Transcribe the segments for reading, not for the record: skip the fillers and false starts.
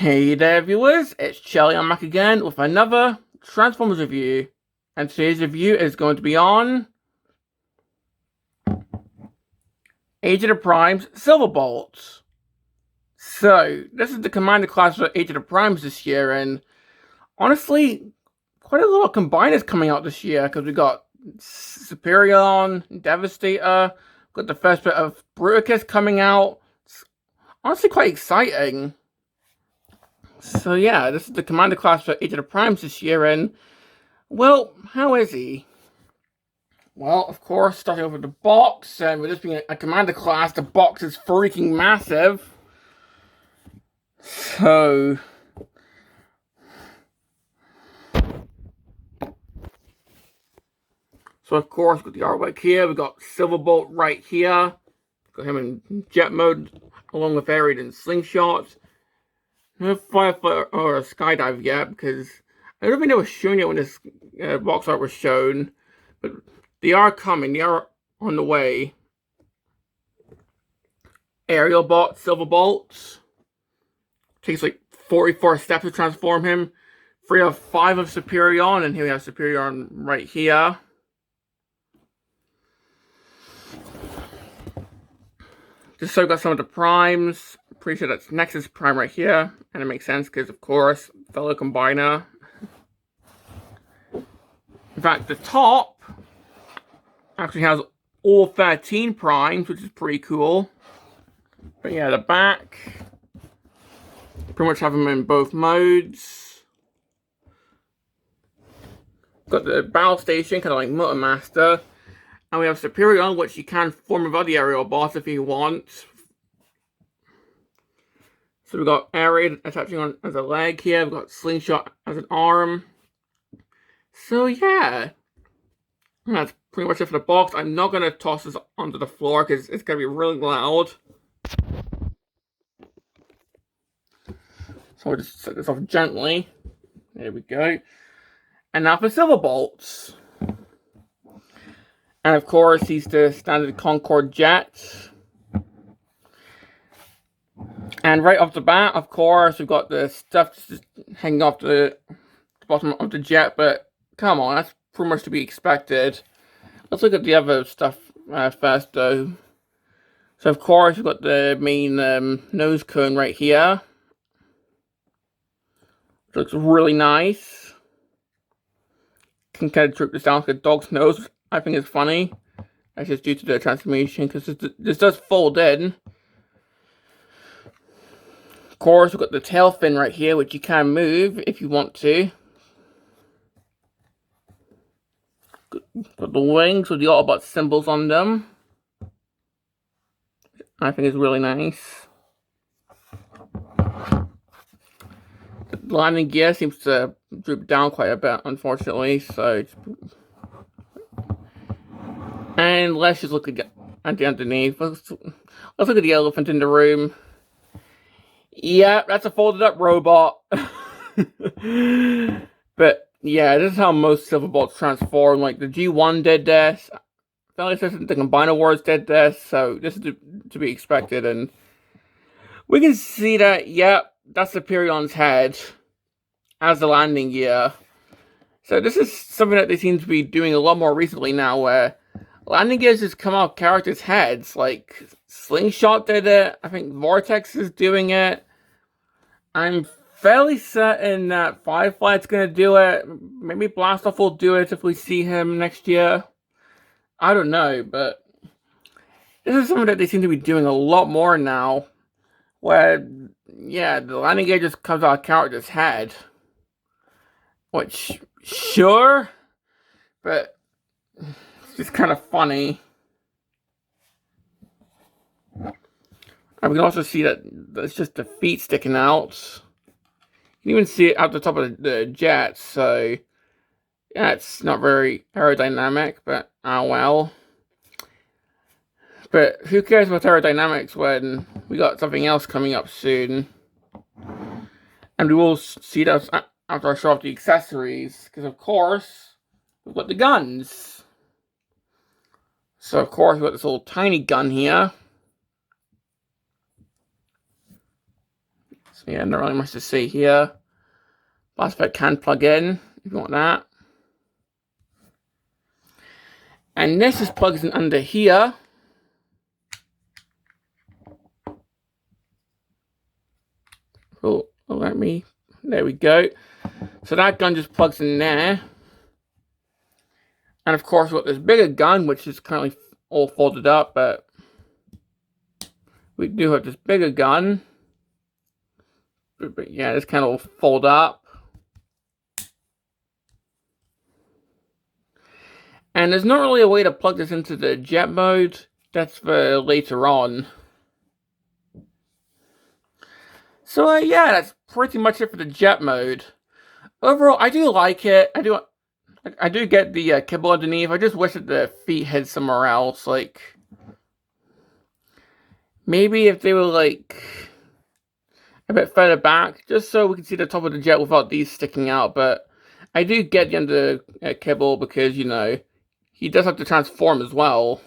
Hey there viewers, it's Shelly. I'm back again with another Transformers review. And today's review is going to be on Age of the Primes Silverbolt. So, this is the commander class for Age of the Primes this year, and honestly, quite a lot of combiners coming out this year, because we got Superion, Devastator, got the first bit of Bruticus coming out. It's honestly quite exciting. So yeah, this is the commander class for Age of the Primes this year, and, well, how is he? Well, of course, starting off with the box, and with this being a commander class, the box is freaking massive. So of course, we've got the artwork here, we've got Silverbolt right here, got him in jet mode, along with Arid and Slingshot. No Firefly or a Skydive yet, because I don't think they were showing it when this box art was shown, but they are coming, they are on the way. Aerial Bot, Silverbolt. Takes like 44 steps to transform him. 3 of 5 of Superion, and here we have Superion right here. Just so we got some of the primes. Pretty sure that's Nexus Prime right here, and it makes sense because, of course, fellow combiner. In fact, the top actually has all 13 primes, which is pretty cool. But yeah, the back, pretty much have them in both modes. Got the battle station, kind of like Motor Master. And we have Superion, which you can form with other aerial bots if you want. So we've got Arid attaching on as a leg here. We've got Slingshot as an arm. So yeah, that's pretty much it for the box. I'm not going to toss this onto the floor because it's going to be really loud. So I'll just set this off gently. There we go. And now for Silverbolts. And of course, he's the standard Concorde jet. And right off the bat, of course, we've got the stuff just hanging off the bottom of the jet, but come on, that's pretty much to be expected. Let's look at the other stuff first, though. So, of course, we've got the main nose cone right here. Which looks really nice. Can kind of droop this down like a dog's nose. I think it's funny. That's just due to the transformation, because this does fold in. Of course, we've got the tail fin right here, which you can move if you want to. Got the wings with the Autobot symbols on them. I think it's really nice. The landing gear seems to droop down quite a bit, unfortunately, so... And let's just look at the underneath. Let's look at the elephant in the room. Yeah, that's a folded up robot. But yeah, this is how most Silverbolts transform. Like the G1 did this. The Combiner Wars did this, so this is to be expected. And we can see that, yeah, that's Superion's head as the landing gear. So this is something that they seem to be doing a lot more recently now, where landing gears just come out characters' heads. Like Slingshot did it. I think Vortex is doing it. I'm fairly certain that Firefly's gonna do it. Maybe Blastoff will do it if we see him next year. I don't know, but this is something that they seem to be doing a lot more now. Where, yeah, the landing gear just comes out of character's head. Which, sure, but it's just kind of funny. And we can also see that there's just the feet sticking out. You can even see it out the top of the jet, so yeah, it's not very aerodynamic, but oh well. But who cares about aerodynamics when we got something else coming up soon? And we will see those after I show off the accessories, because of course, we've got the guns. So of course, we've got this little tiny gun here. So yeah, not really much to see here. Blastback can plug in if you want that. And this just plugs in under here. Oh, let me. There we go. So that gun just plugs in there. And of course, we've got this bigger gun, which is currently all folded up, but we do have this bigger gun. But yeah, this kind of will fold up. And there's not really a way to plug this into the jet mode. That's for later on. So yeah, that's pretty much it for the jet mode. Overall, I do like it. I do get the kibble underneath. I just wish that the feet had somewhere else. Like, maybe if they were like a bit further back, just so we can see the top of the jet without these sticking out. But I do get the under kibble because, you know, he does have to transform as well.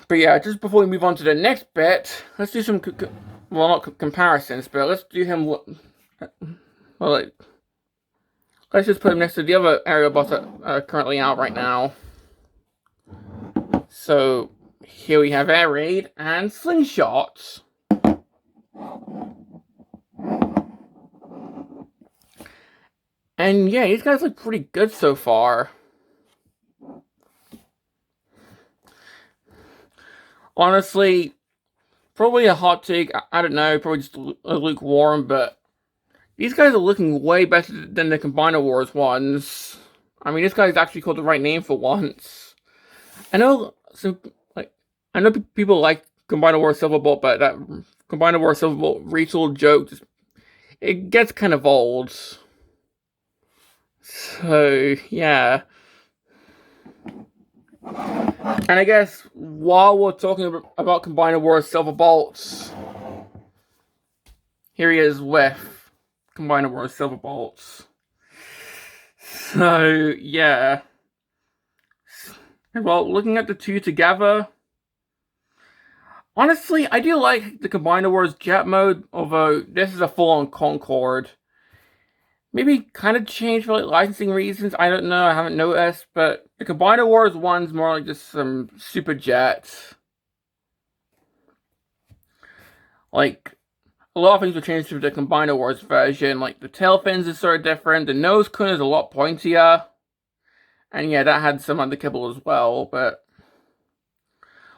But yeah, just before we move on to the next bit, let's do some, well, not comparisons, but let's do him, well, like, let's just put him next to the other aerial bots that are currently out right now. So, here we have Air Raid and Slingshot. And yeah, these guys look pretty good so far. Honestly, probably a hot take, I don't know, probably just a lukewarm, but these guys are looking way better than the Combiner Wars ones. I mean, this guy's actually called the right name for once. I know, I know people like Combiner Wars Silverbolt, but that Combiner Wars Silverbolt retooled joke, it gets kind of old. So, yeah. And I guess while we're talking about Combiner Wars Silverbolts, here he is with Combiner Wars Silverbolts. So, yeah. Well, looking at the two together, honestly, I do like the Combiner Wars Jet mode, although this is a full-on Concorde. Maybe kind of changed for like licensing reasons, I don't know, I haven't noticed, but the Combiner Wars one's more like just some super jets. Like, a lot of things were changed to the Combiner Wars version, like the tail fins is sort of different, the nose cone is a lot pointier, and yeah, that had some under kibble as well, but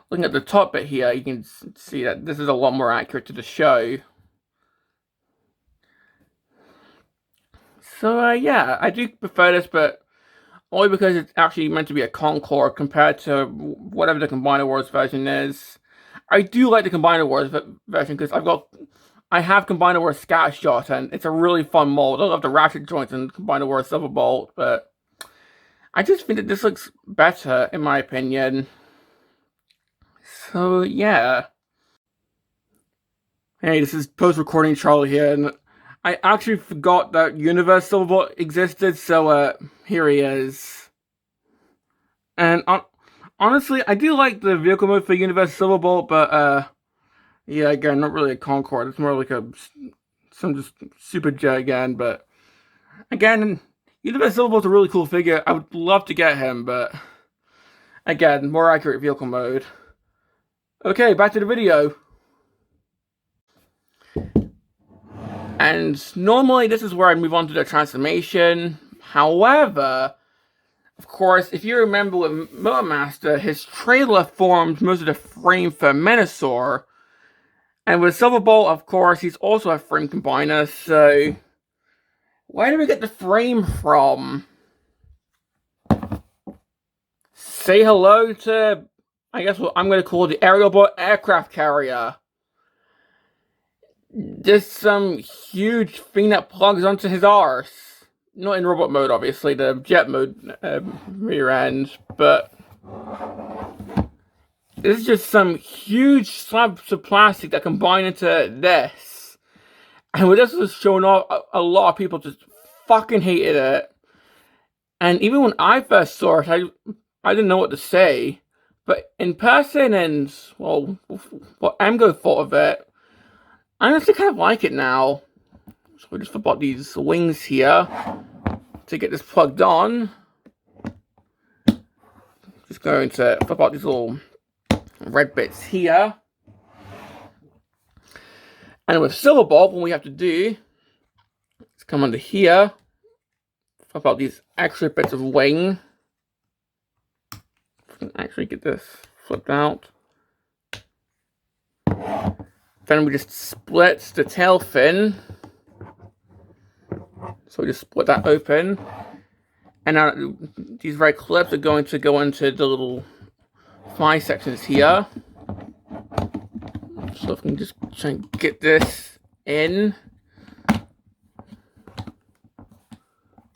looking at the top bit here, you can see that this is a lot more accurate to the show. So, yeah, I do prefer this, but only because it's actually meant to be a Concorde compared to whatever the Combiner Wars version is. I do like the Combiner Wars version because I have Combiner Wars Scattershot, and it's a really fun mold. I love the ratchet joints in Combiner Wars Silverbolt, but I just think that this looks better, in my opinion. So, yeah. Hey, this is post-recording Charlie here, and I actually forgot that Universe Silverbolt existed, so here he is. And honestly, I do like the vehicle mode for Universe Silverbolt, but yeah, again, not really a Concorde. It's more like some just super jet again. But again, Universe Silverbolt's a really cool figure. I would love to get him, but again, more accurate vehicle mode. Okay, back to the video. And normally this is where I move on to the transformation. However, of course, if you remember with Motormaster, his trailer formed most of the frame for Menasor. And with Silverbolt, of course, he's also a frame combiner, so where do we get the frame from? Say hello to, I guess what I'm going to call the aerial bot aircraft carrier. Just some huge thing that plugs onto his arse. Not in robot mode, obviously, the jet mode rear end, but this is just some huge slabs of plastic that combine into this. And when this was shown off, a lot of people just fucking hated it. And even when I first saw it, I didn't know what to say. But in person and, well, what Emgo thought of it, I honestly kind of like it now. So we just flip out these wings here to get this plugged on. Just going to flip out these little red bits here. And with Silverbolt, what we have to do is come under here, flip out these extra bits of wing. If I can actually get this flipped out. Then we just split the tail fin. So we just split that open. And now these red clips are going to go into the little fly sections here. So if we can just try and get this in.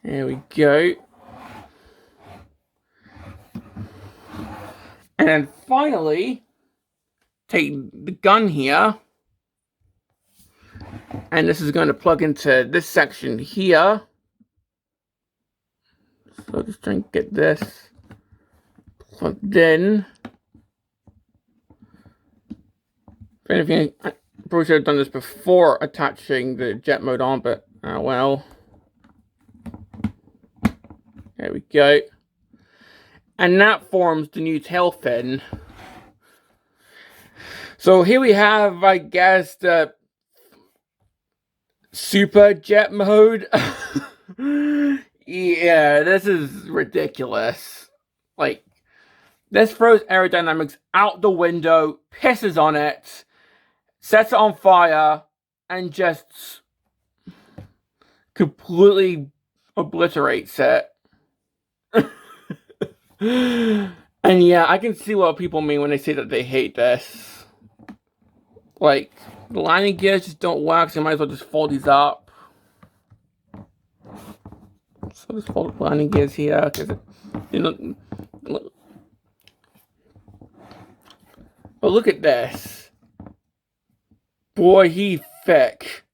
There we go. And then finally, take the gun here. And this is going to plug into this section here. So just try and get this plugged in. If anything, I probably should have done this before attaching the jet mode on, but well. There we go. And that forms the new tail fin. So here we have, I guess, the super jet mode. Yeah, this is ridiculous. Like, this throws aerodynamics out the window, pisses on it, sets it on fire, and just completely obliterates it. And yeah, I can see what people mean when they say that they hate this. Like, the landing gears just don't work, so you might as well just fold these up. So just fold the landing gears here, because you know. But look at this. Boy, he's thick.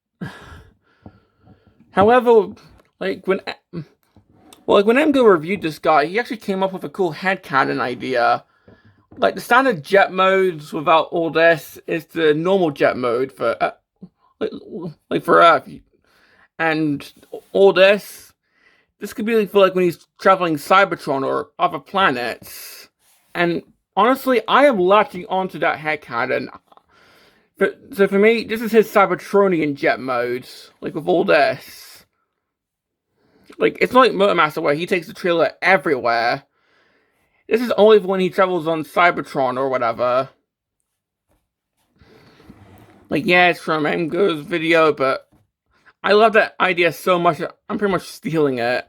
However, when Emgo reviewed this guy, he actually came up with a cool headcanon idea. Like, the standard jet modes without all this is the normal jet mode for for Earth, and all this could be for like when he's traveling Cybertron or other planets. And honestly, I am latching onto that headcanon. So for me, this is his Cybertronian jet mode, like with all this. Like, it's not like Motormaster where he takes the trailer everywhere. This is only when he travels on Cybertron or whatever. Like, yeah, it's from Emgo's video, but I love that idea so much that I'm pretty much stealing it.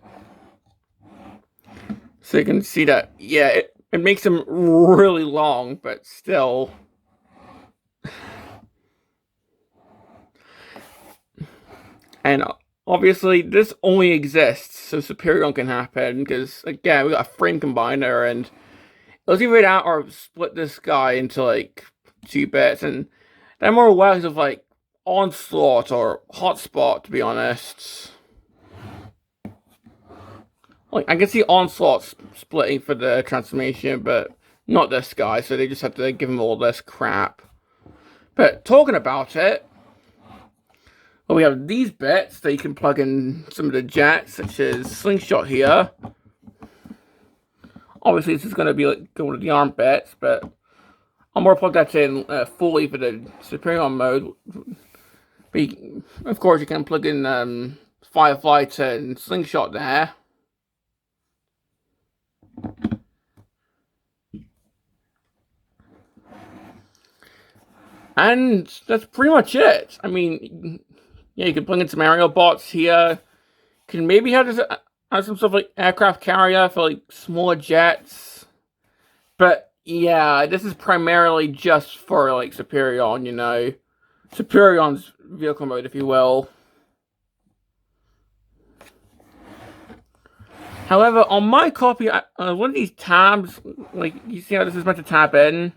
So you can see that, yeah, it makes him really long, but still. And obviously, this only exists so Superion can happen, because, again, we got a frame combiner, and let's either it out or split this guy into, like, 2 bits, and they're more ways of, like, Onslaught or Hotspot, to be honest. Like, I can see Onslaught splitting for the transformation, but not this guy, so they just have to give him all this crap. But talking about it, well, we have these bits that you can plug in some of the jets, such as Slingshot here. Obviously, this is going to be like going to the arm bits, but I'm going to plug that in fully for the Superion mode. But of course, you can plug in Firefighter and Slingshot there. And that's pretty much it. I mean, yeah, you can plug in some aerial bots here. Can maybe have some stuff like aircraft carrier for like smaller jets. But yeah, this is primarily just for like Superion, you know. Superion's vehicle mode, if you will. However, on my copy, one of these tabs, like, you see how this is meant to tab in?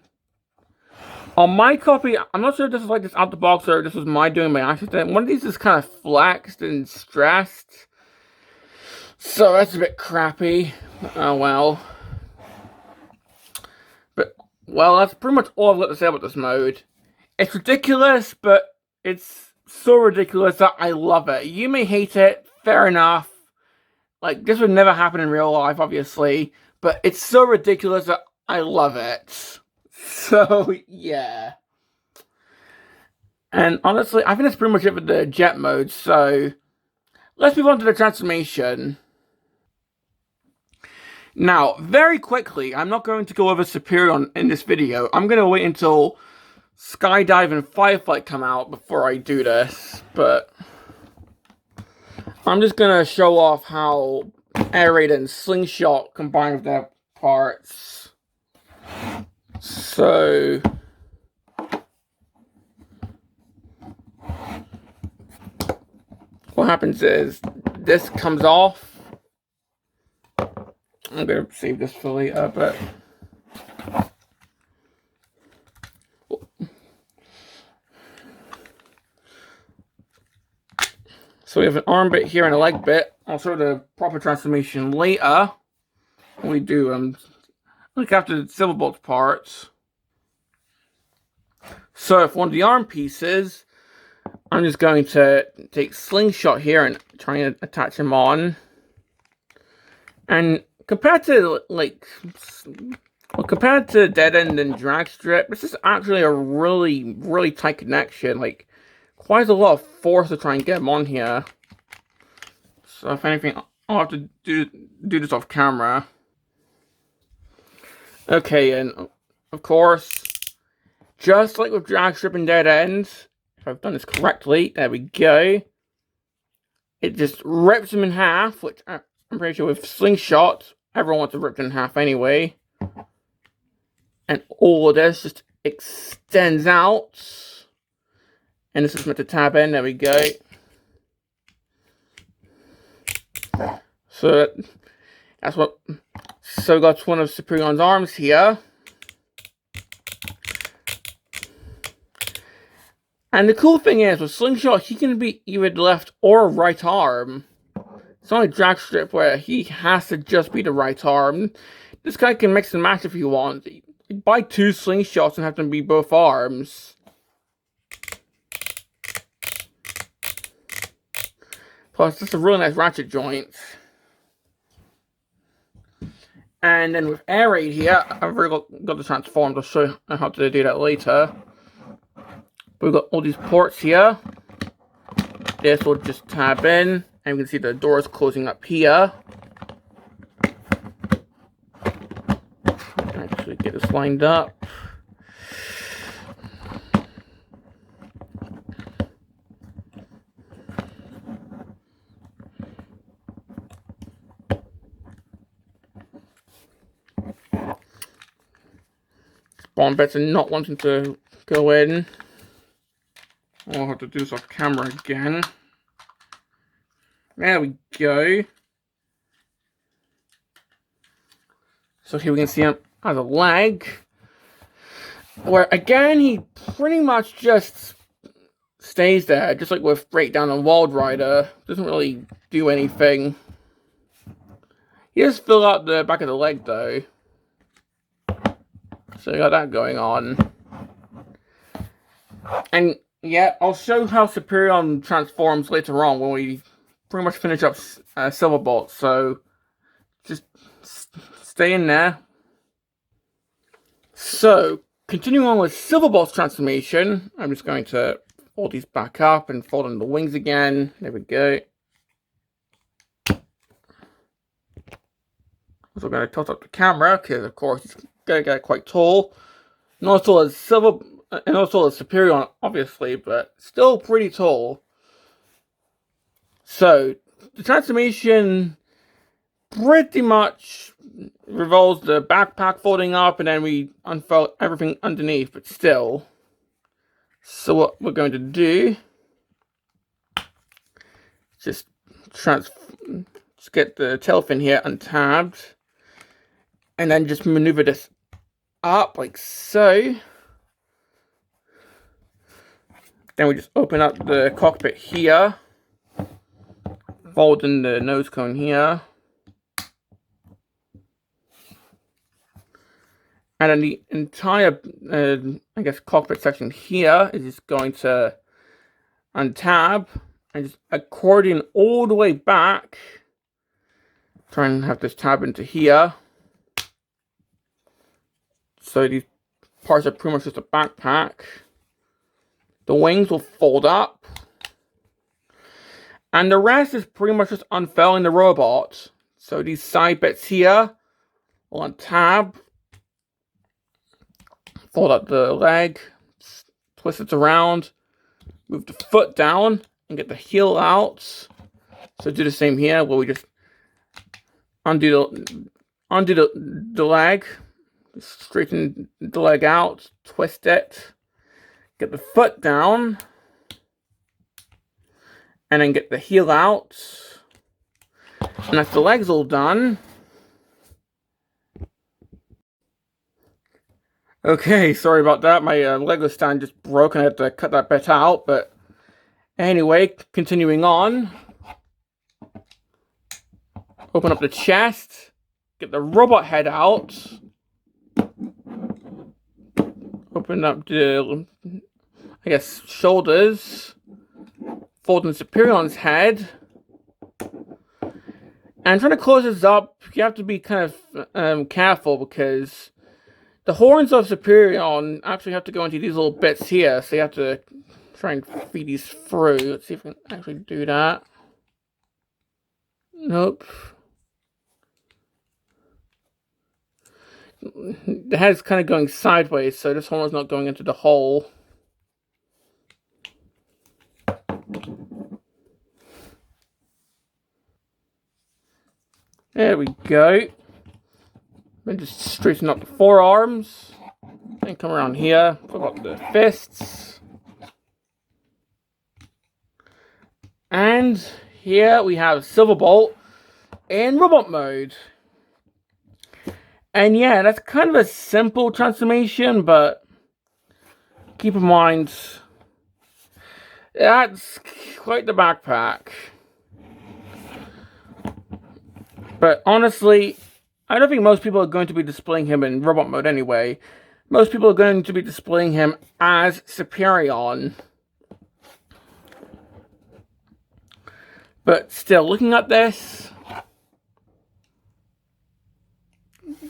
On my copy, I'm not sure if this is like this out the box or this was my doing by accident. One of these is kind of flexed and stressed. So that's a bit crappy. Oh well. But, well, that's pretty much all I've got to say about this mode. It's ridiculous, but It's so ridiculous that I love it. You may hate it, fair enough. Like, this would never happen in real life, obviously, but it's so ridiculous that I love it. So, yeah. And honestly, I think that's pretty much it for the jet mode, so let's move on to the transformation. Now, very quickly, I'm not going to go over Superior in this video. I'm going to wait until Skydive and Firefight come out before I do this, but I'm just going to show off how Air Raid and Slingshot combine with their parts. So, what happens is, this comes off. I'm going to save this for later, but so we have an arm bit here and a leg bit. I'll show the proper transformation later. We do look after the Silverbolt parts. So for one of the arm pieces, I'm just going to take Slingshot here and try and attach him on. And compared to Dead End and Drag Strip, this is actually a really, really tight connection. Like, quite a lot of force to try and get him on here. So if anything, I'll have to do this off camera. Okay, and of course, just like with Drag Strip and Dead End, if I've done this correctly, there we go. It just rips him in half, which I'm pretty sure with Slingshot, everyone wants to rip in half anyway. And all of this just extends out. And this is meant to tab in, there we go. So that's what, so we got one of Superion's arms here. And the cool thing is, with Slingshot, he can be either the left or right arm. It's only Drag Strip where he has to just be the right arm. This guy can mix and match if he wants. You buy 2 Slingshots and have them be both arms. Plus, this is a really nice ratchet joint. And then with Air Raid here, I've already got the transformed. I'll show you how to do that later. But we've got all these ports here. This will just tab in, and we can see the doors closing up here. Actually get this lined up. Spawn bits are not wanting to go in. I'll have to do this off camera again. There we go. So here we can see him as a leg. Where again, he pretty much just stays there, just like with Breakdown and Wild Rider. Doesn't really do anything. He does fill out the back of the leg though. So you got that going on. And yeah, I'll show how Superion transforms later on when we pretty much finish up Silverbolt. So just stay in there. So continuing on with Silverbolt's transformation, I'm just going to fold these back up and fold in the wings again. There we go. Also going to tilt up the camera because of course it's going to get quite tall. Not as tall as Superion, obviously, but still pretty tall. So the transformation pretty much revolves the backpack folding up, and then we unfold everything underneath, but still. So what we're going to do, just get the tail fin here untabbed, and then just maneuver this up like so. Then we just open up the cockpit here, fold in the nose cone here, and then the entire, I guess, cockpit section here is just going to on tab, and just accordion all the way back. Try and have this tab into here. So these parts are pretty much just a backpack. The wings will fold up. And the rest is pretty much just unfurling the robot. So these side bits here will untab. Fold up the leg. Twist it around. Move the foot down and get the heel out. So do the same here where we just undo the leg. Straighten the leg out. Twist it. Get the foot down. And then get the heel out. And that's the legs all done. Okay, sorry about that. My Lego stand just broke and I had to cut that bit out. But anyway, continuing on. Open up the chest. Get the robot head out. Open up the, I guess, shoulders. Fold in Superion's head. And trying to close this up, you have to be kind of careful because the horns of Superion actually have to go into these little bits here, so you have to try and feed these through. Let's see if we can actually do that. Nope. The head's kind of going sideways, so this horn is not going into the hole. There we go. Then just straighten up the forearms. Then come around here, put up the fists. And here we have Silverbolt in robot mode. And yeah, that's kind of a simple transformation, but keep in mind, that's quite the backpack. But honestly, I don't think most people are going to be displaying him in robot mode anyway. Most people are going to be displaying him as Superion. But still, looking at this,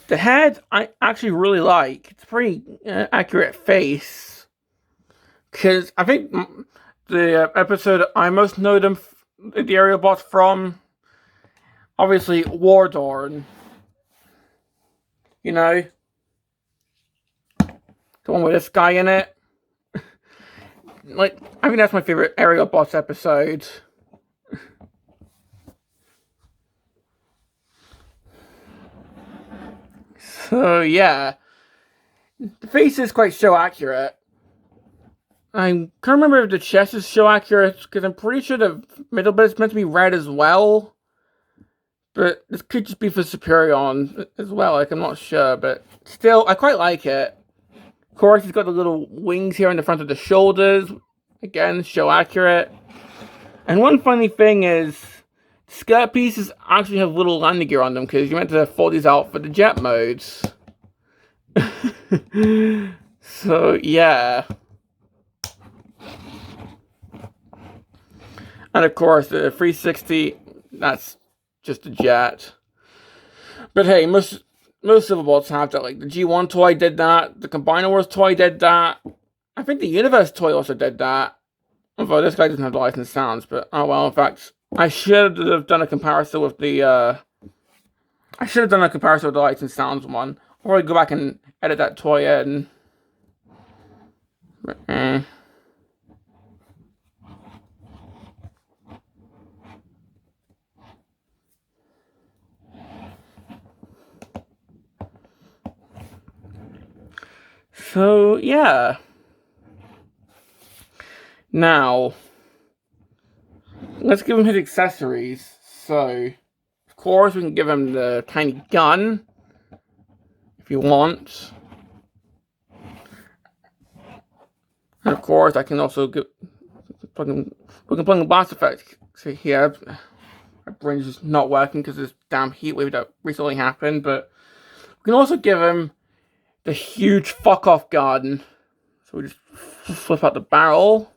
the head I actually really like. It's a pretty accurate face. Because I think the episode I most know them, the aerial bots from, obviously, Wardorn. You know? The one with this guy in it. Like, I think that's my favorite aerial bots episode. So, yeah. The face is quite show accurate. I can't remember if the chest is show accurate, because I'm pretty sure the middle bit is meant to be red as well. But this could just be for Superion as well, like, I'm not sure, but still, I quite like it. Of course, he's got the little wings here in the front of the shoulders. Again, show accurate. And one funny thing is, skirt pieces actually have little landing gear on them, because you're meant to fold these out for the jet modes. So, yeah. And of course, the 360, that's just a jet. But hey, most Silverbolts have that. Like, the G1 toy did that. The Combiner Wars toy did that. I think the Universe toy also did that. Although this guy doesn't have the licensed sounds, but oh well. In fact, I should have done a comparison with the licensed sounds one. Or I'd go back and edit that toy in. But, So, yeah. Now, let's give him his accessories. So, of course, we can give him the tiny gun, if you want. And of course, I can also we can plug in blast effect. So here, my brain's just not working because of this damn heat wave that recently happened. But we can also give him the huge fuck off gun. So we just flip out the barrel.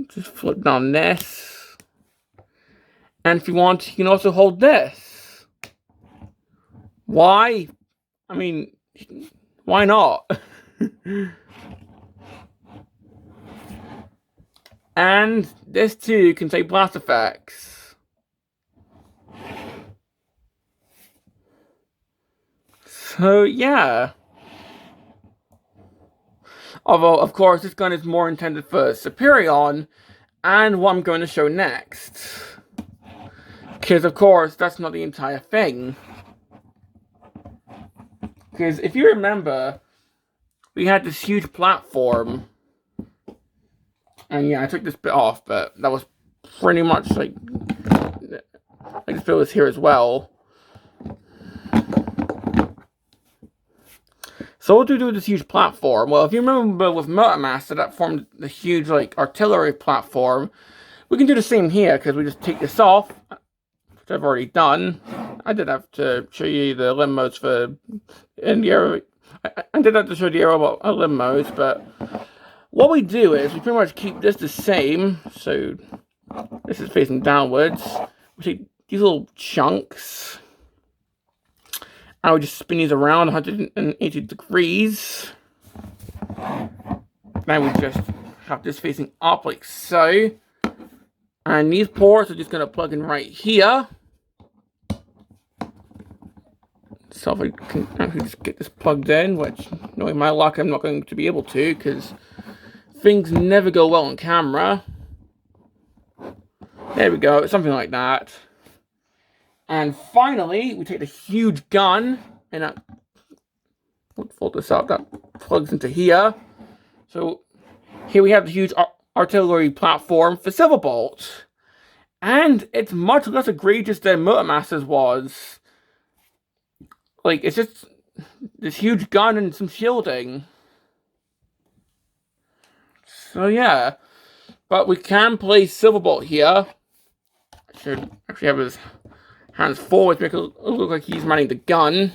just flip down this. And if you want, you can also hold this. Why? I mean, why not? And this too can take blast effects. So yeah. Although, of course, this gun is more intended for Superion, and what I'm going to show next. Because, of course, that's not the entire thing. Because if you remember, we had this huge platform. And yeah, I took this bit off, but that was pretty much like this bit was here as well. So what do we do with this huge platform? Well, if you remember with Motormaster, that formed the huge like artillery platform. We can do the same here, because we just take this off, which I've already done. I did have to show you the limos for in the aero. I did have to show the aero limos, but what we do is we pretty much keep this the same. So this is facing downwards. We take these little chunks. I would just spin these around 180 degrees. Now we just have this facing up like so. And these ports are just going to plug in right here. So if I can actually just get this plugged in, which, knowing my luck, I'm not going to be able to, because things never go well on camera. There we go, something like that. And finally, we take the huge gun, and that, let's fold this up, that plugs into here. So here we have the huge artillery platform for Silverbolt. And it's much less egregious than Motormaster's was. Like, it's just this huge gun and some shielding. So yeah. But we can place Silverbolt here. I should actually have his hands forward to make it look like he's manning the gun.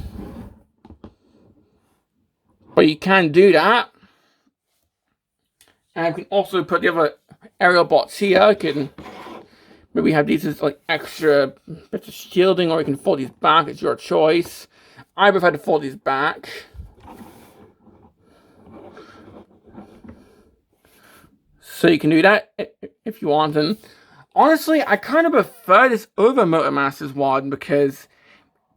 But you can do that. And you can also put the other aerial bots here. You can maybe have these as like extra bits of shielding, or you can fold these back. It's your choice. I prefer to fold these back. So you can do that if you want. And honestly, I kind of prefer this over Motormaster's one, because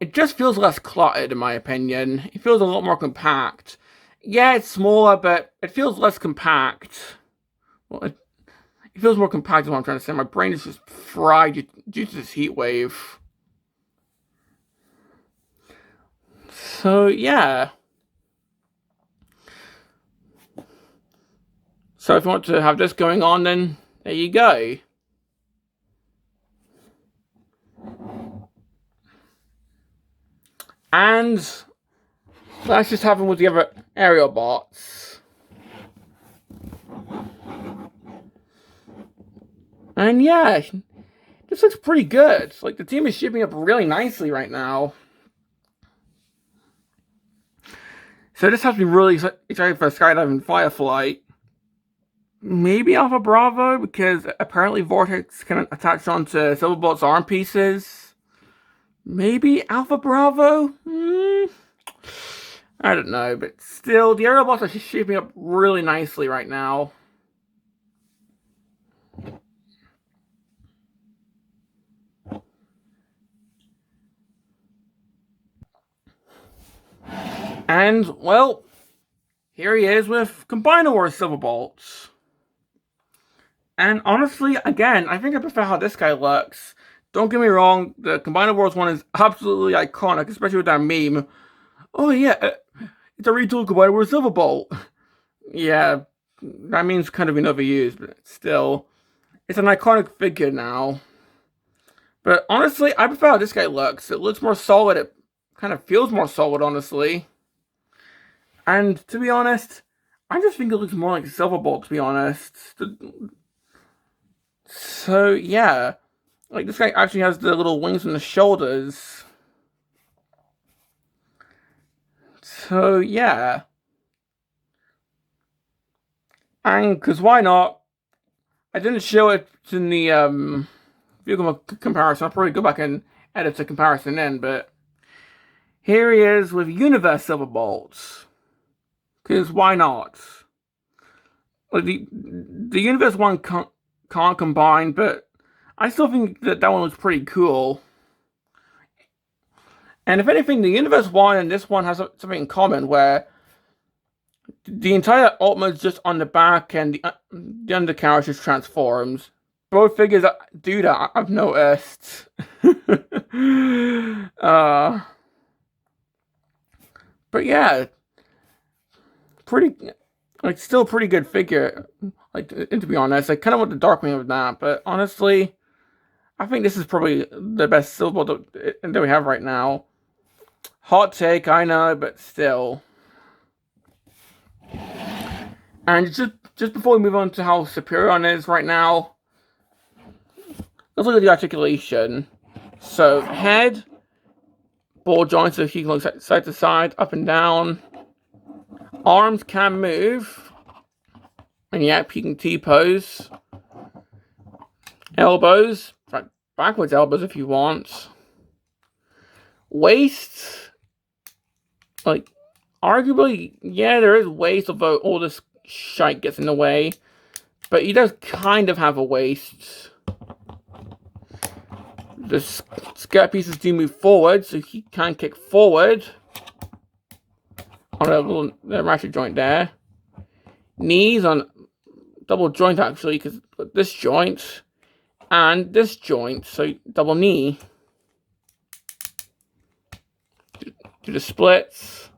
it just feels less cluttered, in my opinion. It feels a lot more compact. Yeah, it's smaller, but it feels less compact. Well, it feels more compact is what I'm trying to say. My brain is just fried due to this heat wave. So, yeah. So if you want to have this going on, then there you go. And let's just have them with the other aerial bots. And yeah, this looks pretty good. Like, the team is shaping up really nicely right now. So this has to be really excited for Skydive and Fireflight. Maybe Alpha Bravo, because apparently Vortex can attach onto Silverbolt's arm pieces. Maybe Alpha Bravo? I don't know, but still, the aerial bots are shaping up really nicely right now. And, well, here he is with Combiner Wars Silverbolt. And honestly, again, I think I prefer how this guy looks. Don't get me wrong, the Combiner Wars one is absolutely iconic, especially with that meme. Oh yeah, it's a retooled Combiner Wars Silverbolt. Yeah, that meme's kind of been overused, but still, it's an iconic figure now. But honestly, I prefer how this guy looks. It looks more solid, it kind of feels more solid, honestly. And to be honest, I just think it looks more like Silverbolt, to be honest. So, yeah. Like, this guy actually has the little wings on the shoulders. So, yeah. And, because why not? I didn't show it in the vehicle comparison. I'll probably go back and edit the comparison in, but here he is with Universe Silverbolt. Because why not? Like the Universe one can't combine, but I still think that one looks pretty cool. And if anything, the Universe one and this one has something in common, where the entire Ultimate is just on the back and the undercarriage just transforms. Both figures do that, I've noticed. But yeah, still a pretty good figure. Like, to be honest, I kind of want the Darkwing of that, but honestly, I think this is probably the best Silverbolt that we have right now. Hot take, I know, but still. And just before we move on to how Superion is right now, let's look at the articulation. So, head, ball joints, so he can look side to side, up and down. Arms can move. And yep, he can T-pose. Elbows, backwards elbows if you want. Waist, like, arguably, yeah, there is waist, although all this shite gets in the way. But he does kind of have a waist. The skirt pieces do move forward, so he can kick forward. On a little ratchet joint there. Knees on double joint, actually, because this joint and this joint, so double knee. Do the splits.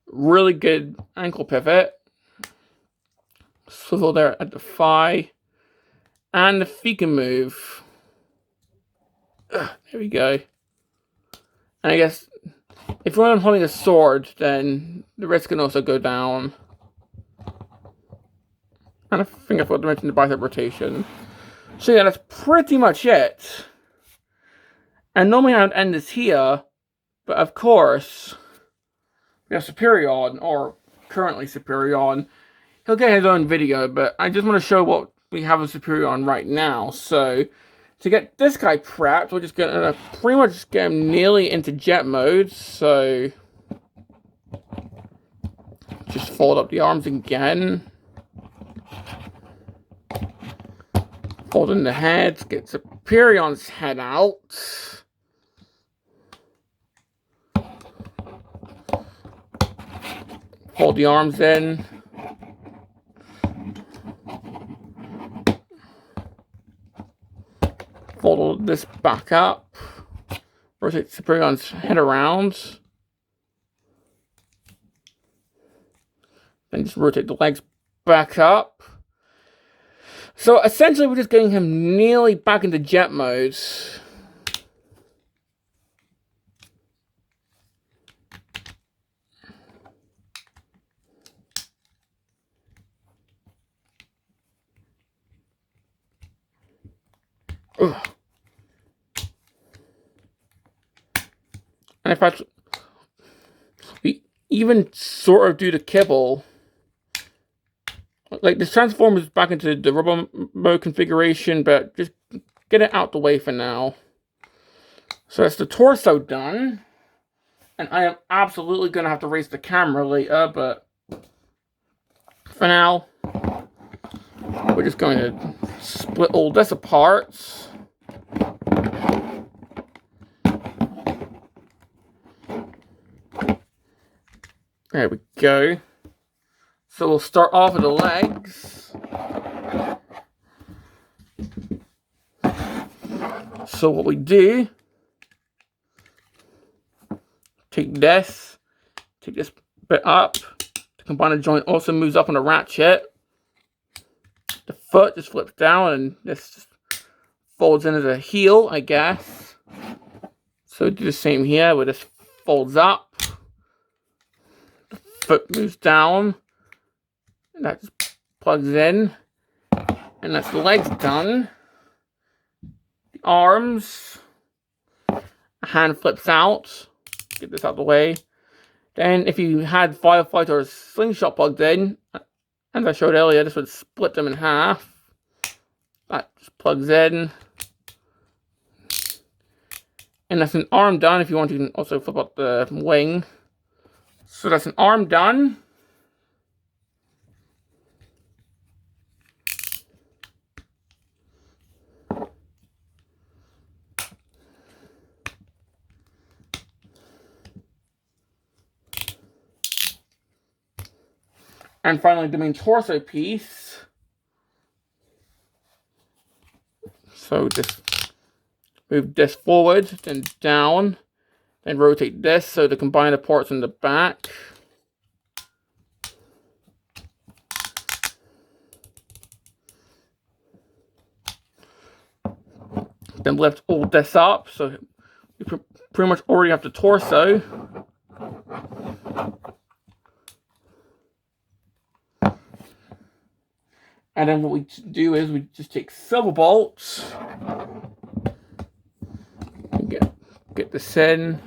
Really good ankle pivot. Swivel there at the thigh. And the feet can move. There we go. And I guess if you're holding a sword, then the wrist can also go down. And I think I forgot to mention the bicep rotation. So yeah, that's pretty much it. And normally I would end this here, but of course, we have Superion, or currently Superion. He'll get his own video, but I just want to show what we have of Superion right now. So, to get this guy prepped, we're just going to pretty much get him nearly into jet mode. So, just fold up the arms again. Fold in the head, get Superion's head out. Fold the arms in. Fold this back up. Rotate Superion's head around. Then just rotate the legs back up. So essentially we're just getting him nearly back into jet mode. Ugh. And in fact, we even sort of do the kibble. Like, this transforms back into the rubber mode configuration, but just get it out the way for now. So that's the torso done. And I am absolutely going to have to raise the camera later, but for now, we're just going to split all this apart. There we go. So we'll start off with the legs. So what we do, take this bit up. The combiner joint also moves up on the ratchet. The foot just flips down and this just folds in as a heel, I guess. So do the same here, where this folds up. The foot moves down. And that just plugs in. And that's the legs done. The arms. A hand flips out. Get this out of the way. Then if you had Firefighter or Slingshot plugged in, as I showed earlier, this would split them in half. That just plugs in. And that's an arm done. If you want, you can also flip up the wing. So that's an arm done. And finally, the main torso piece. So just move this forward, then down, then rotate this so to combine the parts in the back. Then lift all this up, so you pretty much already have the torso. And then what we do is we just take Silverbolt, get this in.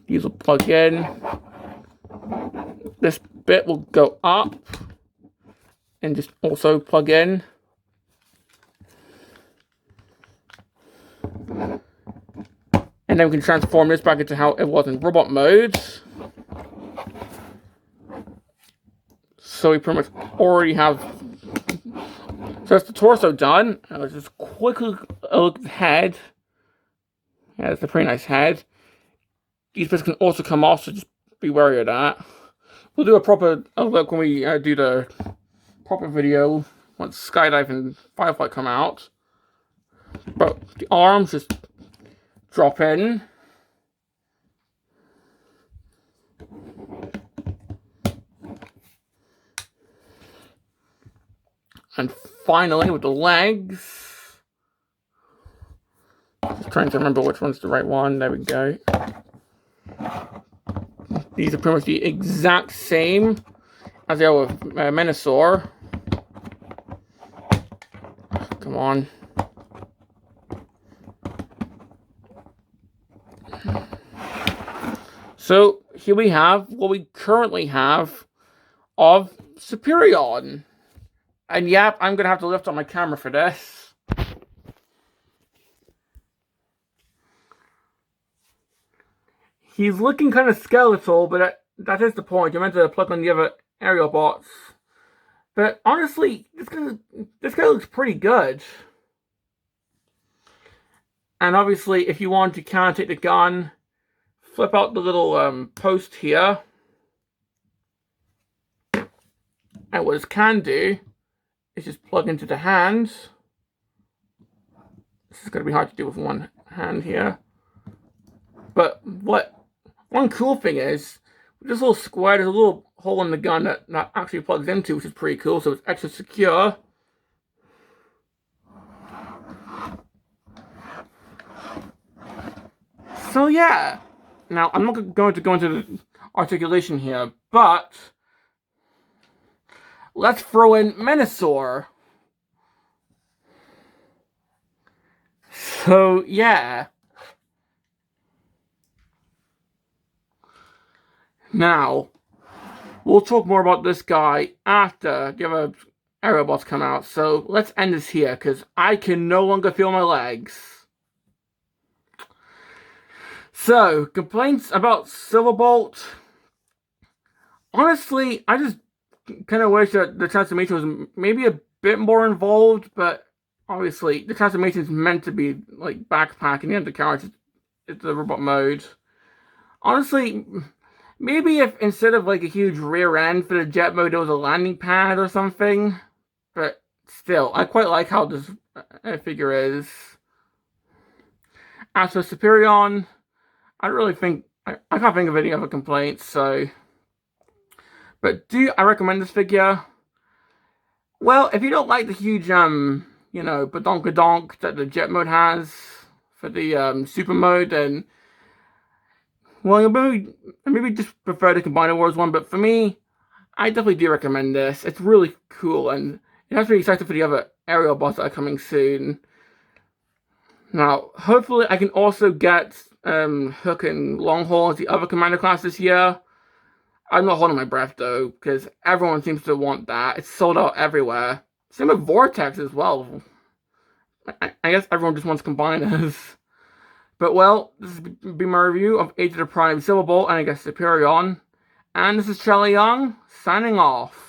These will plug in. This bit will go up and just also plug in. And then we can transform this back into how it was in robot mode. So we pretty much already have. So that's the torso done. Let's just quickly look at the head. Yeah, it's a pretty nice head. These bits can also come off, so just be wary of that. We'll do a proper look when we do the proper video once Skydive and Firefly come out. But the arms just drop in. And finally, with the legs. Just trying to remember which one's the right one. There we go. These are pretty much the exact same as they are with Menasor. Come on. So here we have what we currently have of Superion. And yep, I'm going to have to lift up my camera for this. He's looking kind of skeletal, but that is the point. You're meant to plug on the other aerial bots. But honestly, this guy looks pretty good. And obviously, if you want, you can take the gun, flip out the little post here. And what this can do is just plug into the hands. This is going to be hard to do with one hand here. But one cool thing is, with this little square, there's a little hole in the gun that actually plugs into, which is pretty cool, so it's extra secure. So yeah, now I'm not going to go into the articulation here, but let's throw in Menasor. So yeah. Now, we'll talk more about this guy after the other aerial bots come out. So let's end this here, because I can no longer feel my legs. So, complaints about Silverbolt. Honestly, I just kind of wish that the transformation was maybe a bit more involved, but obviously the transformation is meant to be like backpack, and the undercarriage is the robot mode. Honestly, maybe if instead of like a huge rear end for the jet mode, there was a landing pad or something. But still, I quite like how this figure is. As for Superion, I really think I can't think of any other complaints. So, but do I recommend this figure? Well, if you don't like the huge badonkadonk that the jet mode has for the super mode, then well, maybe just prefer the Combiner Wars one. But for me, I definitely do recommend this. It's really cool, and it has to be excited for the other aerial bots that are coming soon. Now, hopefully, I can also get Hook and Longhaul as the other commander class this year. I'm not holding my breath though, because everyone seems to want that. It's sold out everywhere. Same with Vortex as well. I guess everyone just wants combiners. But well, this has been my review of Age of the Prime Silverbolt and I guess Superion. And this is Charlie Young, signing off.